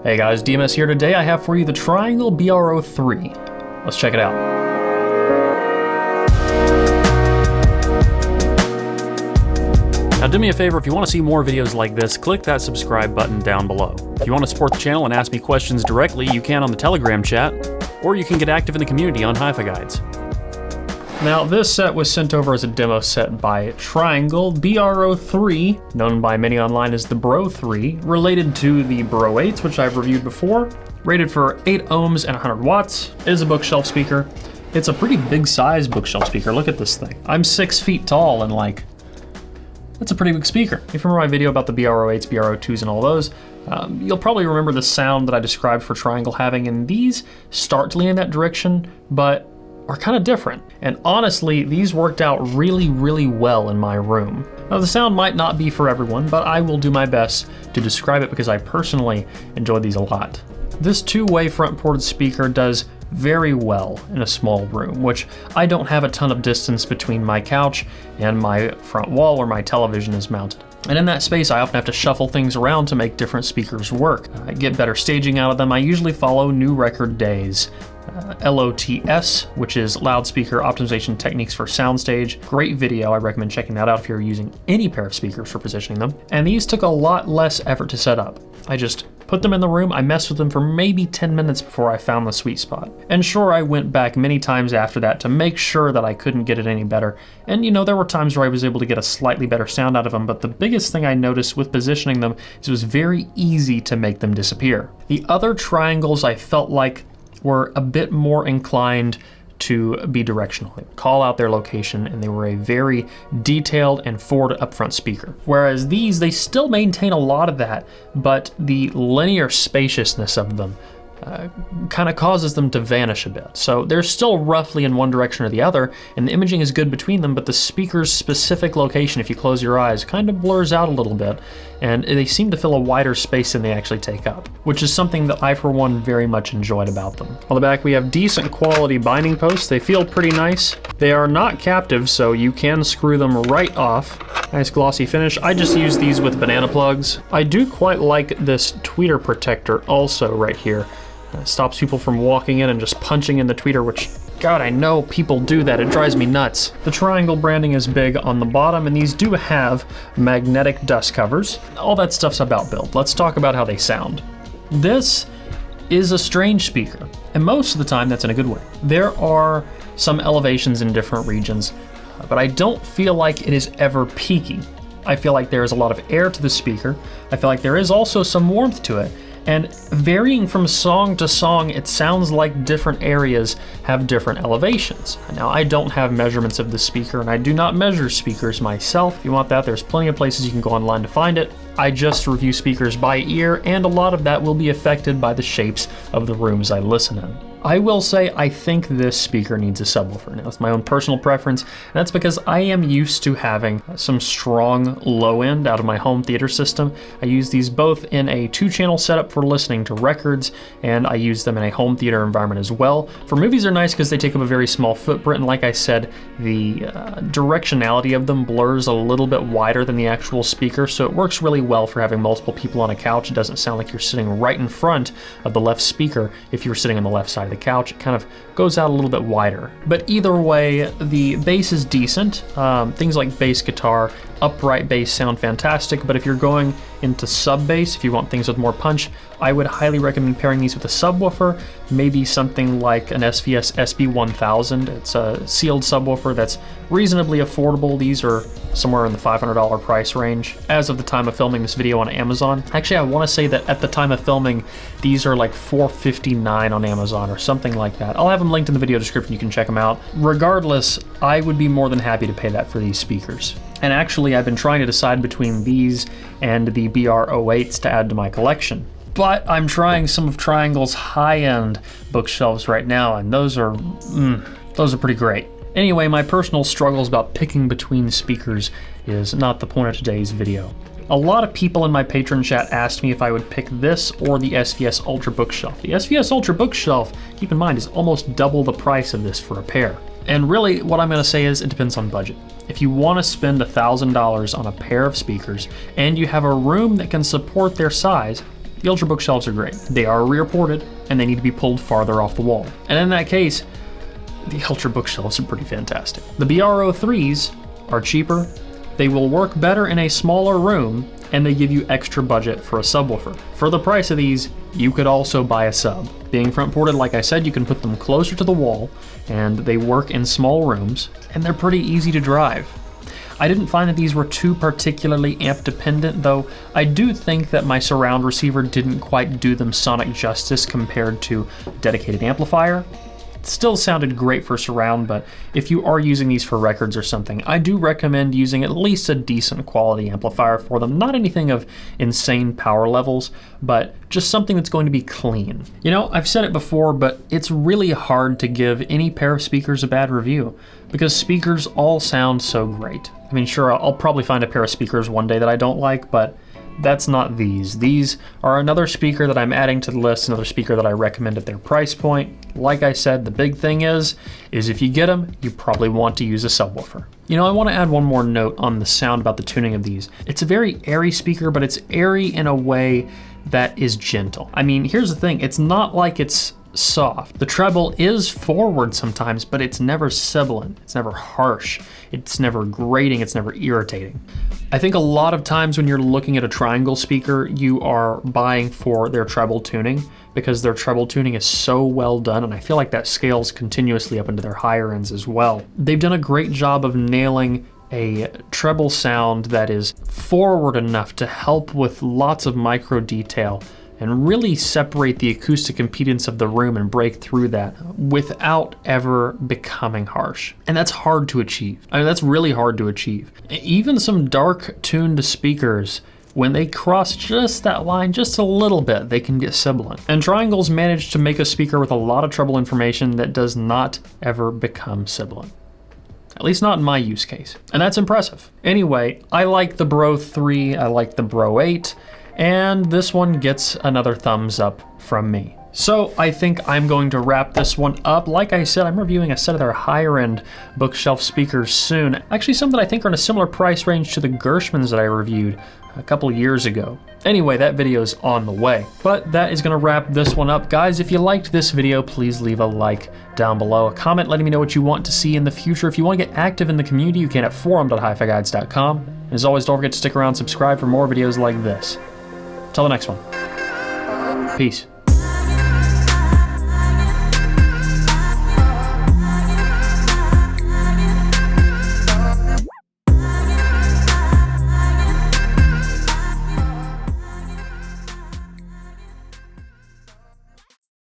Hey guys, DMS here. Today I have for you the Triangle BR03. Let's check it out. Now do me a favor, if you want to see more videos like this, click that subscribe button down below. If you want to support the channel and ask me questions directly, you can on the Telegram chat, or you can get active in the community on Hi-Fi Guides. Now, this set was sent over as a demo set by Triangle BR03, known by many online as the BR03, related to the BR08s, which I've reviewed before. Rated for 8 ohms and 100 watts. It is a bookshelf speaker. It's a pretty big size bookshelf speaker. Look at this thing. I'm 6 feet tall and that's a pretty big speaker. If you remember my video about the BR08s, BR02s, and all those, you'll probably remember the sound that I described for Triangle having, and these start to lean in that direction, but are kind of different. And honestly, these worked out really, really well in my room. Now, the sound might not be for everyone, but I will do my best to describe it because I personally enjoyed these a lot. This two-way front-ported speaker does very well in a small room, which I don't have a ton of distance between my couch and my front wall where my television is mounted. And in that space, I often have to shuffle things around to make different speakers work. I get better staging out of them. I usually follow New Record Days LOTS, which is Loudspeaker Optimization Techniques for Soundstage. Great video, I recommend checking that out if you're using any pair of speakers for positioning them. And these took a lot less effort to set up. I just put them in the room, I messed with them for maybe 10 minutes before I found the sweet spot. And sure, I went back many times after that to make sure that I couldn't get it any better. And you know, there were times where I was able to get a slightly better sound out of them, but the biggest thing I noticed with positioning them is it was very easy to make them disappear. The other Triangles I felt like were a bit more inclined to be directional. They would call out their location, and they were a very detailed and forward upfront speaker. Whereas these, they still maintain a lot of that, but the linear spaciousness of them kind of causes them to vanish a bit. So they're still roughly in one direction or the other, and the imaging is good between them, but the speaker's specific location, if you close your eyes, kind of blurs out a little bit, and they seem to fill a wider space than they actually take up, which is something that I, for one, very much enjoyed about them. On the back, we have decent quality binding posts. They feel pretty nice. They are not captive, so you can screw them right off. Nice glossy finish. I just use these with banana plugs. I do quite like this tweeter protector also right here. Stops people from walking in and just punching in the tweeter, which, God, I know people do that. It drives me nuts. The Triangle branding is big on the bottom, and these do have magnetic dust covers. All that stuff's about build. Let's talk about how they sound. This is a strange speaker, and most of the time that's in a good way. There are some elevations in different regions, but I don't feel like it is ever peaky. I feel like there is a lot of air to the speaker. I feel like there is also some warmth to it. And varying from song to song, it sounds like different areas have different elevations. Now, I don't have measurements of the speaker, and I do not measure speakers myself. If you want that, there's plenty of places you can go online to find it. I just review speakers by ear, and a lot of that will be affected by the shapes of the rooms I listen in. I will say I think this speaker needs a subwoofer. Now, it's my own personal preference, and that's because I am used to having some strong low end out of my home theater system. I use these both in a 2-channel setup for listening to records, and I use them in a home theater environment as well. For movies, they're nice because they take up a very small footprint, and like I said, the directionality of them blurs a little bit wider than the actual speaker, so it works really well for having multiple people on a couch. It doesn't sound like you're sitting right in front of the left speaker if you're sitting on the left side of the couch. It kind of goes out a little bit wider. But either way, the bass is decent. Things like bass guitar, upright bass sound fantastic, but if you're going into sub bass, if you want things with more punch, I would highly recommend pairing these with a subwoofer, maybe something like an SVS SB1000. It's a sealed subwoofer that's reasonably affordable. These are somewhere in the $500 price range as of the time of filming this video on Amazon. Actually, I want to say that at the time of filming, these are like $459 on Amazon or something like that. I'll have them linked in the video description, you can check them out. Regardless, I would be more than happy to pay that for these speakers. And actually, I've been trying to decide between these and the BR08s to add to my collection. But I'm trying some of Triangle's high-end bookshelves right now, and those are pretty great. Anyway, my personal struggles about picking between speakers is not the point of today's video. A lot of people in my patron chat asked me if I would pick this or the SVS Ultra Bookshelf. The SVS Ultra Bookshelf, keep in mind, is almost double the price of this for a pair. And really, what I'm going to say is it depends on budget. If you want to spend $1,000 on a pair of speakers and you have a room that can support their size, the Ultra bookshelves are great. They are rear ported and they need to be pulled farther off the wall. And in that case, the Ultra bookshelves are pretty fantastic. The BR03s are cheaper, they will work better in a smaller room, and they give you extra budget for a subwoofer. For the price of these, you could also buy a sub. Being front ported, like I said, you can put them closer to the wall, and they work in small rooms, and they're pretty easy to drive. I didn't find that these were too particularly amp dependent, though I do think that my surround receiver didn't quite do them sonic justice compared to a dedicated amplifier. It still sounded great for surround, but if you are using these for records or something, I do recommend using at least a decent quality amplifier for them. Not anything of insane power levels, but just something that's going to be clean. You know, I've said it before, but it's really hard to give any pair of speakers a bad review because speakers all sound so great. I mean, sure, I'll probably find a pair of speakers one day that I don't like, but that's not these. These are another speaker that I'm adding to the list, another speaker that I recommend at their price point. Like I said, the big thing is if you get them, you probably want to use a subwoofer. You know, I want to add one more note on the sound about the tuning of these. It's a very airy speaker, but it's airy in a way that is gentle. I mean, here's the thing, it's not like it's soft. The treble is forward sometimes, but it's never sibilant, it's never harsh, it's never grating, it's never irritating. I think a lot of times when you're looking at a Triangle speaker, you are buying for their treble tuning because their treble tuning is so well done, and I feel like that scales continuously up into their higher ends as well. They've done a great job of nailing a treble sound that is forward enough to help with lots of micro detail and really separate the acoustic impedance of the room and break through that without ever becoming harsh. And that's hard to achieve. I mean, that's really hard to achieve. Even some dark tuned speakers, when they cross just that line just a little bit, they can get sibilant. And Triangle's managed to make a speaker with a lot of treble information that does not ever become sibilant. At least not in my use case. And that's impressive. Anyway, I like the BR03, I like the BR08, and this one gets another thumbs up from me. So I think I'm going to wrap this one up. Like I said, I'm reviewing a set of their higher end bookshelf speakers soon. Actually, some that I think are in a similar price range to the Gershmans that I reviewed a couple years ago. Anyway, that video is on the way. But that is gonna wrap this one up. Guys, if you liked this video, please leave a like down below, a comment letting me know what you want to see in the future. If you want to get active in the community, you can at forum.hifiguides.com. And as always, don't forget to stick around and subscribe for more videos like this. Till the next one. Peace.